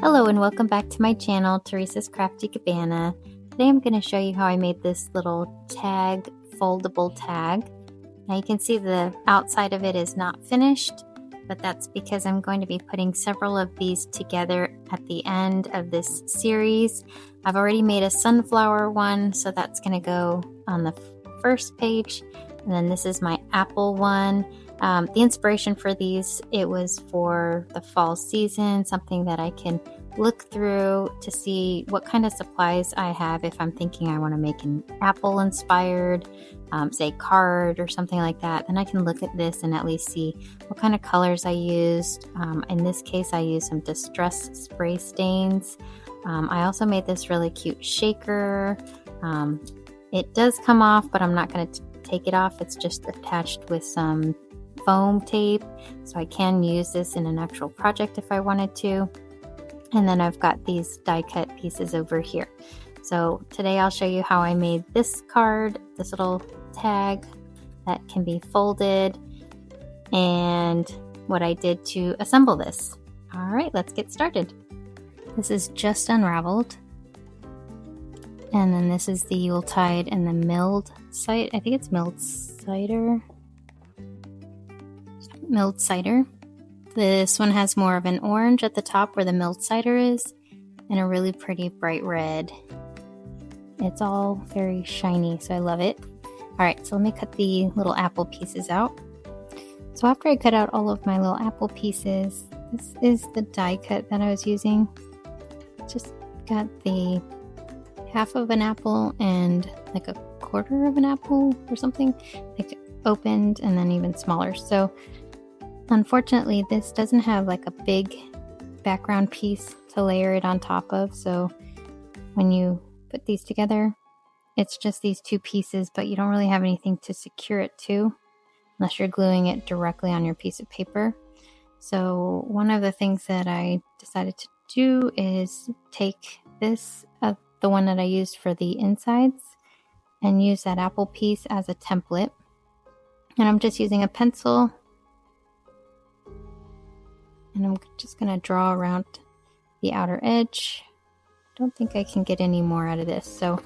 Hello and welcome back to my channel, Teresa's Crafty Cabana. Today I'm going to show you how I made this little tag, foldable tag. Now you can see the outside of it is not finished, but that's because I'm going to be putting several of these together at the end of this series. I've already made a sunflower one, so that's going to go on the first page. And then this is my apple one. The inspiration for these, it was for the fall season, something that I can look through to see what kind of supplies I have if I'm thinking I want to make an apple inspired, say card or something like that. Then I can look at this and at least see what kind of colors I used. In this case, I used some distress spray stains. I also made this really cute shaker. It does come off, but I'm not going to take it off. It's just attached with some foam tape, so I can use this in an actual project if I wanted to. And then I've got these die cut pieces over here. So today I'll show you how I made this card, this little tag that can be folded, and what I did to assemble this. All right, let's get started. This is just unraveled. And then this is the Yuletide and the Mulled Cider. I think it's Mulled Cider. Mulled Cider. This one has more of an orange at the top where the Mulled Cider is, and a really pretty bright red. It's all very shiny, so I love it. Alright, so let me cut the little apple pieces out. So after I cut out all of my little apple pieces, this is the die cut that I was using. Just got the half of an apple and like a quarter of an apple or something, like opened and then even smaller. So unfortunately, this doesn't have like a big background piece to layer it on top of, so when you put these together, it's just these two pieces, but you don't really have anything to secure it to unless you're gluing it directly on your piece of paper. So one of the things that I decided to do is take this, the one that I used for the insides, and use that apple piece as a template. And I'm just using a pencil, and I'm just going to draw around the outer edge. Don't think I can get any more out of this. So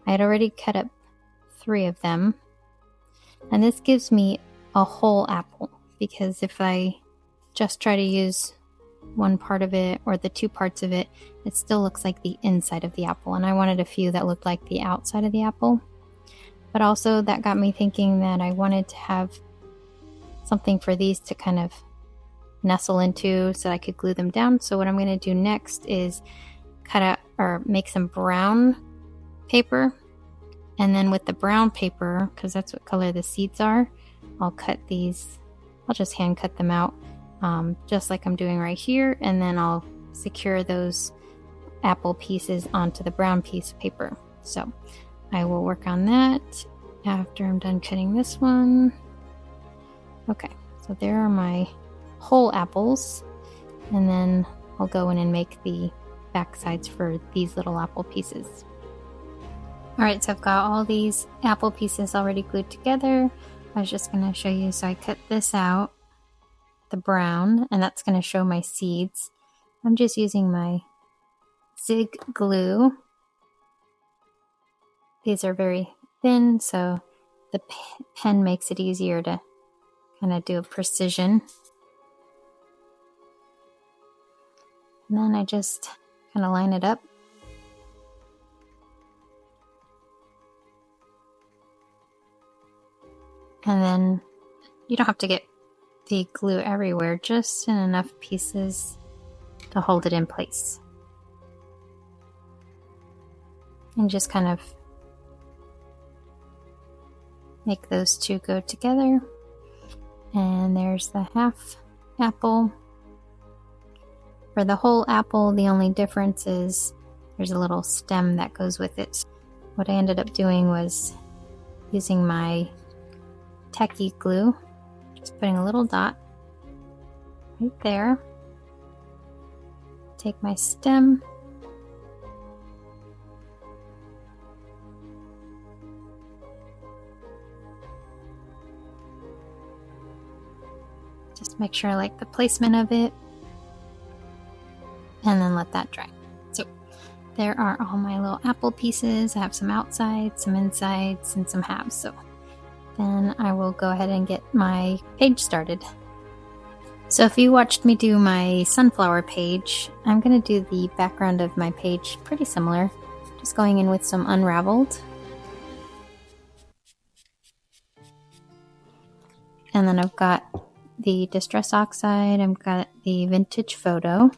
I had already cut up 3 of them. And this gives me a whole apple, because if I just try to use one part of it or the 2 parts of it, it still looks like the inside of the apple. And I wanted a few that looked like the outside of the apple. But also that got me thinking that I wanted to have something for these to kind of nestle into so I could glue them down. So what I'm going to do next is cut out or make some brown paper, and then with the brown paper, because that's what color the seeds are, I'll cut these. I'll just hand cut them out, just like I'm doing right here, and then I'll secure those apple pieces onto the brown piece of paper. So I will work on that after I'm done cutting this one. Okay, so there are my whole apples, and then I'll go in and make the back sides for these little apple pieces. Alright, so I've got all these apple pieces already glued together. I was just going to show you, so I cut this out, the brown, and that's going to show my seeds. I'm just using my Zig glue. These are very thin, so the pen makes it easier to kind of do a precision. And then I just kind of line it up. And then you don't have to get the glue everywhere, just in enough pieces to hold it in place. And just kind of make those 2 go together. And there's the half apple. For the whole apple, the only difference is there's a little stem that goes with it. What I ended up doing was using my tacky glue, just putting a little dot right there. Take my stem, just make sure I like the placement of it. and then let that dry. So there are all my little apple pieces. I have some outside, some insides, and some halves. So then I will go ahead and get my page started. So if you watched me do my sunflower page, I'm going to do the background of my page pretty similar. Just going in with some Unravelled. And then I've got the Distress Oxide, I've got the Vintage Photo.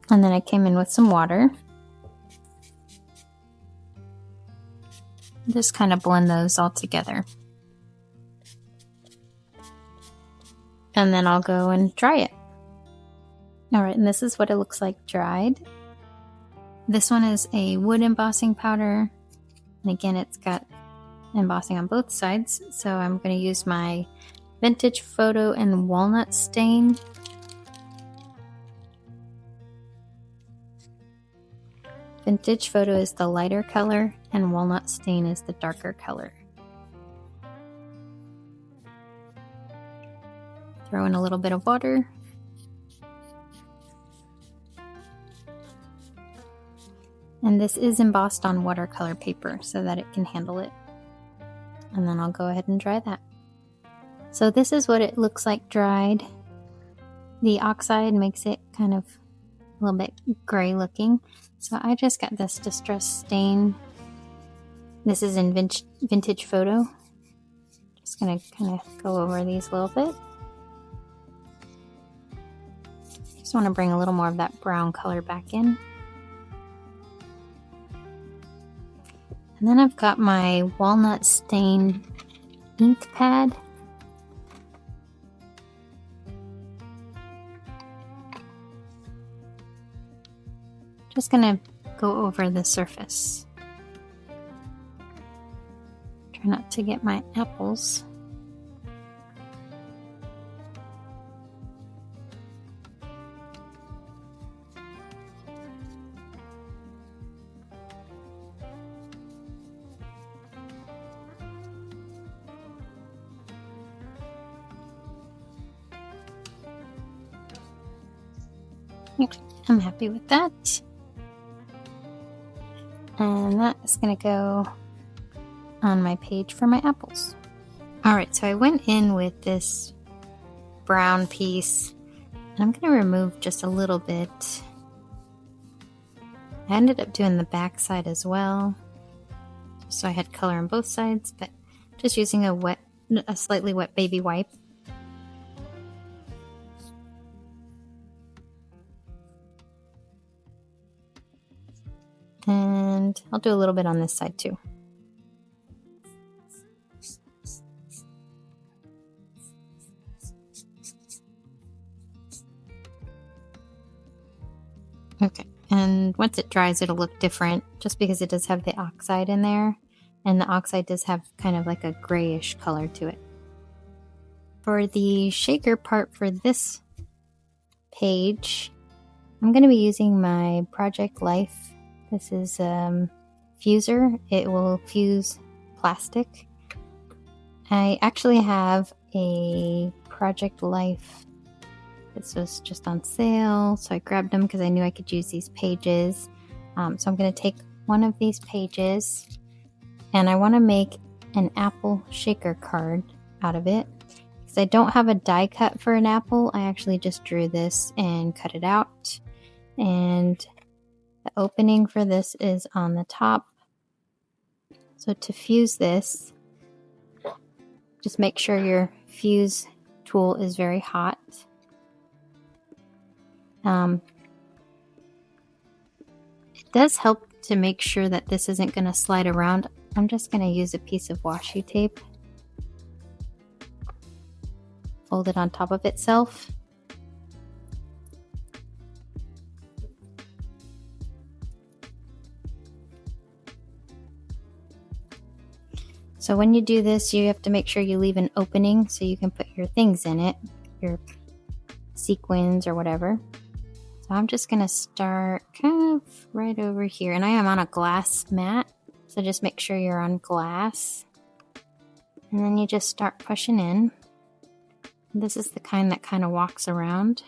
And then I came in with some water. Just kind of blend those all together. And then I'll go and dry it. Alright, and this is what it looks like dried. This one is a wood embossing powder. And again, it's got embossing on both sides. So I'm going to use my Vintage Photo and Walnut stain. Vintage Photo is the lighter color and Walnut stain is the darker color. Throw in a little bit of water. And this is embossed on watercolor paper so that it can handle it. And then I'll go ahead and dry that. So this is what it looks like dried. The oxide makes it kind of a little bit gray looking. So I just got this Distress stain. This is in Vintage Photo. Just gonna kind of go over these a little bit. Just want to bring a little more of that brown color back in. And then I've got my Walnut stain ink pad. Just gonna go over the surface. Try not to get my apples. Okay, I'm happy with that. And that is going to go on my page for my apples. Alright, so I went in with this brown piece. And I'm going to remove just a little bit. I ended up doing the back side as well. So I had color on both sides, but just using a slightly wet baby wipe. And I'll do a little bit on this side too. Okay, and once it dries, it'll look different just because it does have the oxide in there. And the oxide does have kind of like a grayish color to it. For the shaker part for this page, I'm going to be using my Project Life. This is fuser. It will fuse plastic. I actually have a Project Life. This was just on sale, so I grabbed them because I knew I could use these pages. So I'm going to take one of these pages and I want to make an apple shaker card out of it. Because I don't have a die cut for an apple, I actually just drew this and cut it out. And the opening for this is on the top. So to fuse this, just make sure your fuse tool is very hot. It does help to make sure that this isn't going to slide around. I'm just going to use a piece of washi tape. Fold it on top of itself. So when you do this, you have to make sure you leave an opening so you can put your things in it, your sequins or whatever. So I'm just going to start kind of right over here. And I am on a glass mat, so just make sure you're on glass. And then you just start pushing in. This is the kind that kind of walks around.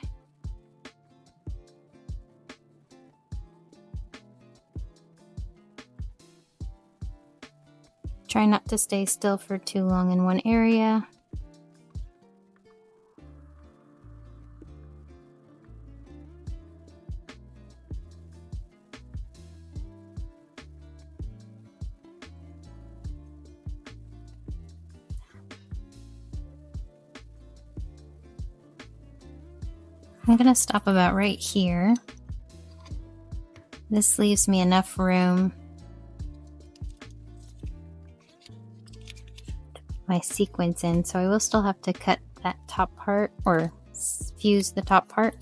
Try not to stay still for too long in one area. I'm going to stop about right here. This leaves me enough room to put my sequins in, so I will still have to cut that top part or fuse the top part.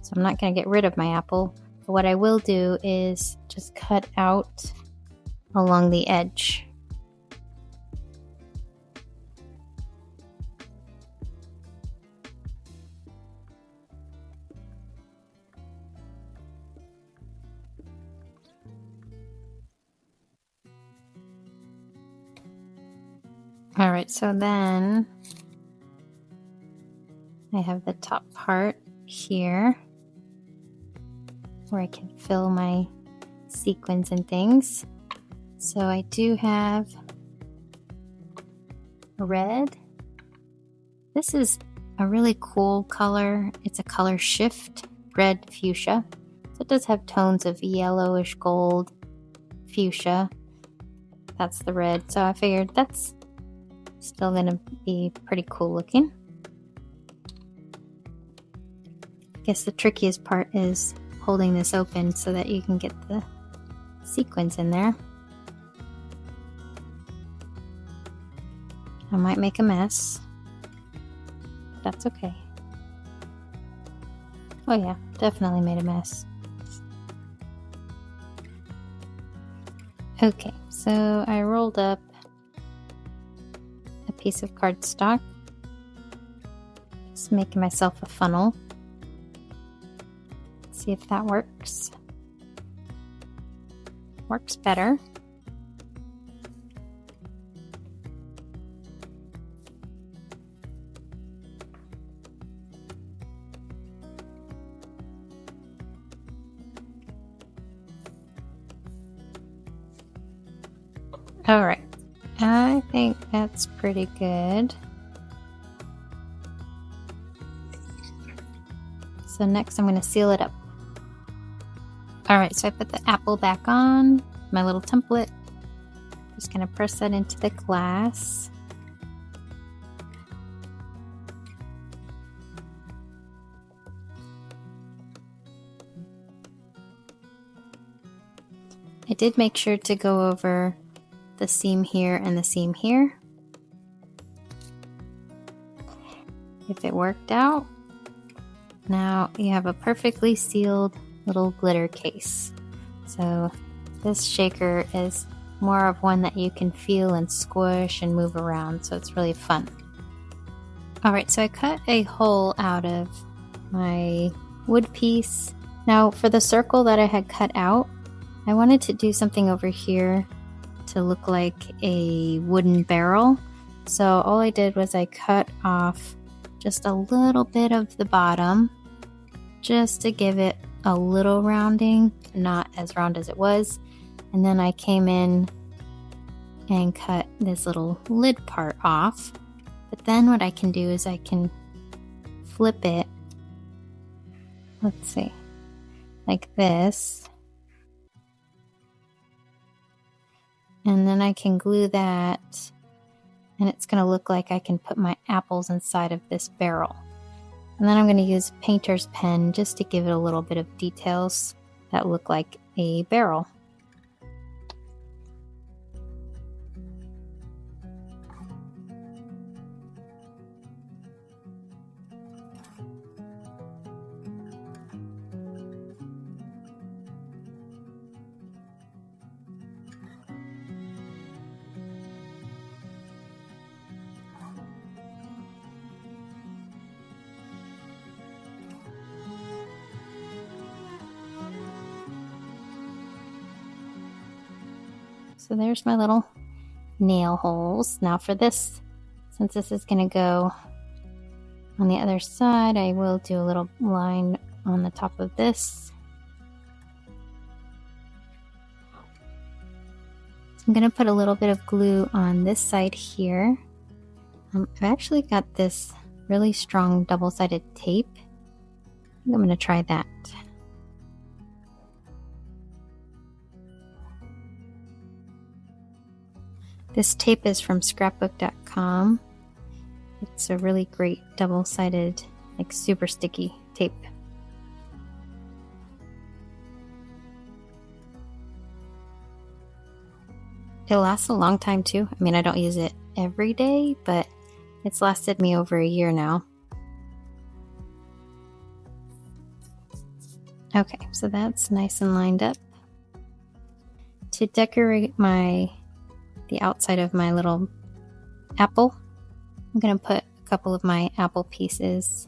So I'm not going to get rid of my apple, but what I will do is just cut out along the edge. Alright, so then I have the top part here where I can fill my sequins and things. So I do have red. This is a really cool color. It's a color shift, red fuchsia. So it does have tones of yellowish gold fuchsia. That's the red. So I figured that's still gonna be pretty cool looking. I guess the trickiest part is holding this open so that you can get the sequins in there. I might make a mess. That's okay. Oh yeah, definitely made a mess. Okay, so I rolled up a piece of cardstock. Just making myself a funnel. See if that works. Works better. All right, I think that's pretty good. So next I'm going to seal it up. All right, so I put the apple back on my little template. Just going to press that into the glass. I did make sure to go over the seam here and the seam here. If it worked out, now you have a perfectly sealed little glitter case. So this shaker is more of one that you can feel and squish and move around, so it's really fun. Alright, so I cut a hole out of my wood piece. Now for the circle that I had cut out, I wanted to do something over here to look like a wooden barrel. So all I did was I cut off just a little bit of the bottom just to give it a little rounding, not as round as it was. And then I came in and cut this little lid part off. But then what I can do is I can flip it, let's see, like this. And then I can glue that, and it's going to look like I can put my apples inside of this barrel. And then I'm going to use painter's pen just to give it a little bit of details that look like a barrel. So there's my little nail holes. Now for this, since this is going to go On the other side, I will do a little line on the top of this. So I'm going to put a little bit of glue on this side here. I've actually got this really strong double-sided tape. I'm going to try that. This tape is from scrapbook.com. It's a really great double-sided, like super sticky tape. It lasts a long time too. I mean, I don't use it every day, but it's lasted me over a year now. Okay, so that's nice and lined up. To decorate the outside of my little apple, I'm going to put a couple of my apple pieces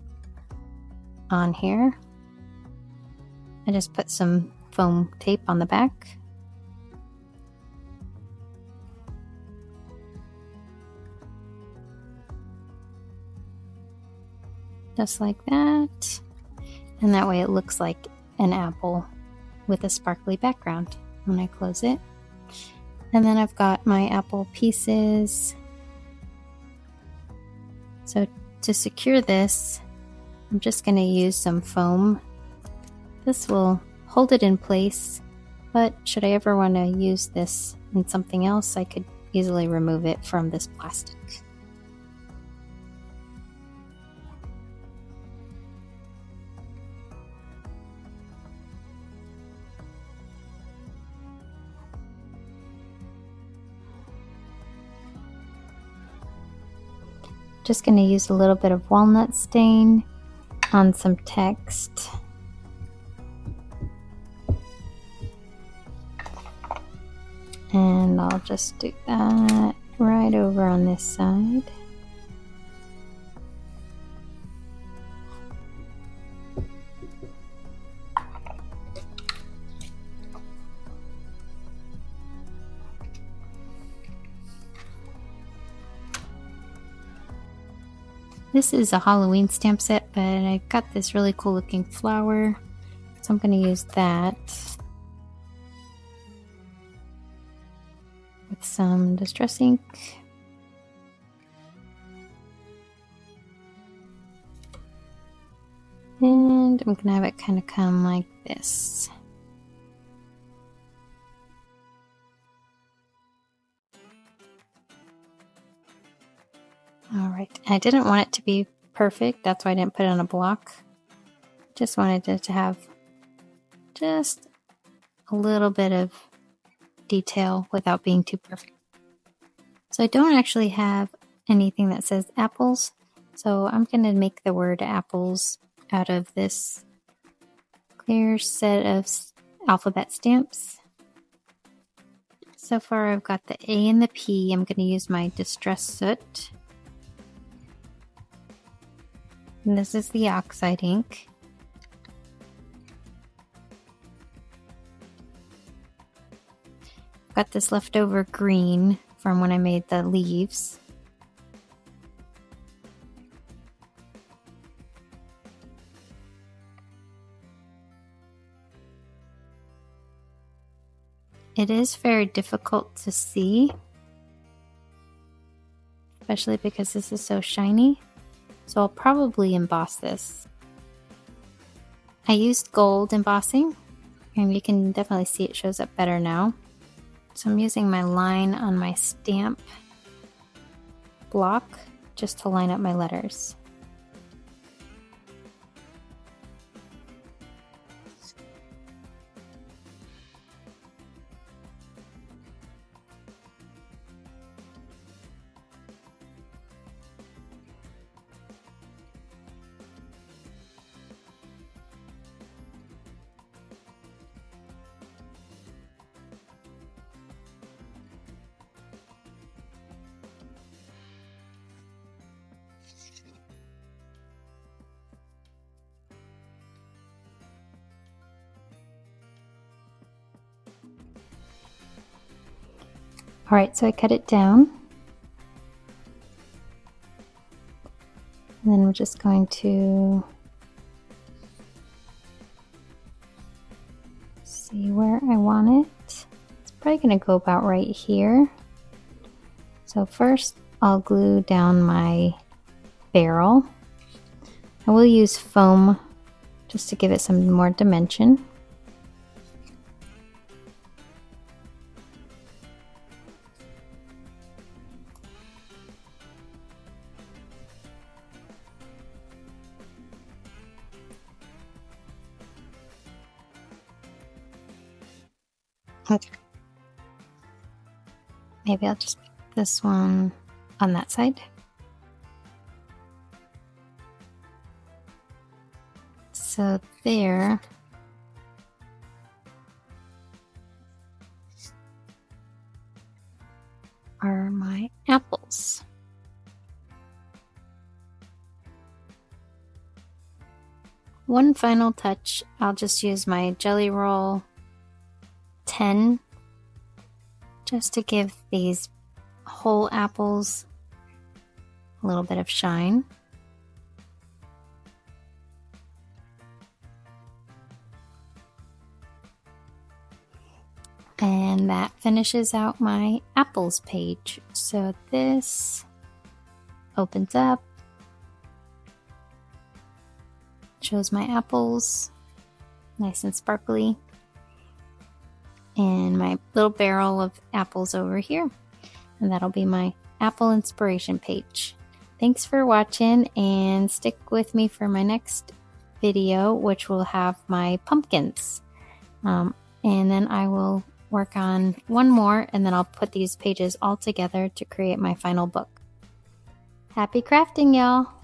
on here. I just put some foam tape on the back. Just like that. And that way it looks like an apple with a sparkly background when I close it. And then I've got my apple pieces. So to secure this, I'm just going to use some foam. This will hold it in place, but should I ever want to use this in something else, I could easily remove it from this plastic. Just going to use a little bit of walnut stain on some text. And I'll just do that right over on this side. This is a Halloween stamp set, but I got this really cool looking flower, so I'm going to use that with some distress ink. And I'm going to have it kind of come like this. Alright, I didn't want it to be perfect, that's why I didn't put it on a block. Just wanted it to have just a little bit of detail without being too perfect. So I don't actually have anything that says apples, so I'm going to make the word apples out of this clear set of alphabet stamps. So far I've got the A and the P. I'm going to use my Distress Soot. And this is the Oxide ink. I've got this leftover green from when I made the leaves. It is very difficult to see, especially because this is so shiny. So I'll probably emboss this. I used gold embossing, and you can definitely see it shows up better now. So I'm using my line on my stamp block just to line up my letters. Alright, so I cut it down. And then I'm just going to see where I want it. It's probably going to go about right here. So first I'll glue down my barrel. I will use foam just to give it some more dimension. Okay. Maybe I'll just put this one on that side. So there. Are my apples. One final touch, I'll just use my Jelly Roll 10 just to give these whole apples a little bit of shine. And that finishes out my apples page. So this opens up, shows my apples, nice and sparkly, and my little barrel of apples over here. And that'll be my apple inspiration page. Thanks for watching, and stick with me for my next video, which will have my pumpkins. And then I will work on one more, and then I'll put these pages all together to create my final book. Happy crafting, y'all!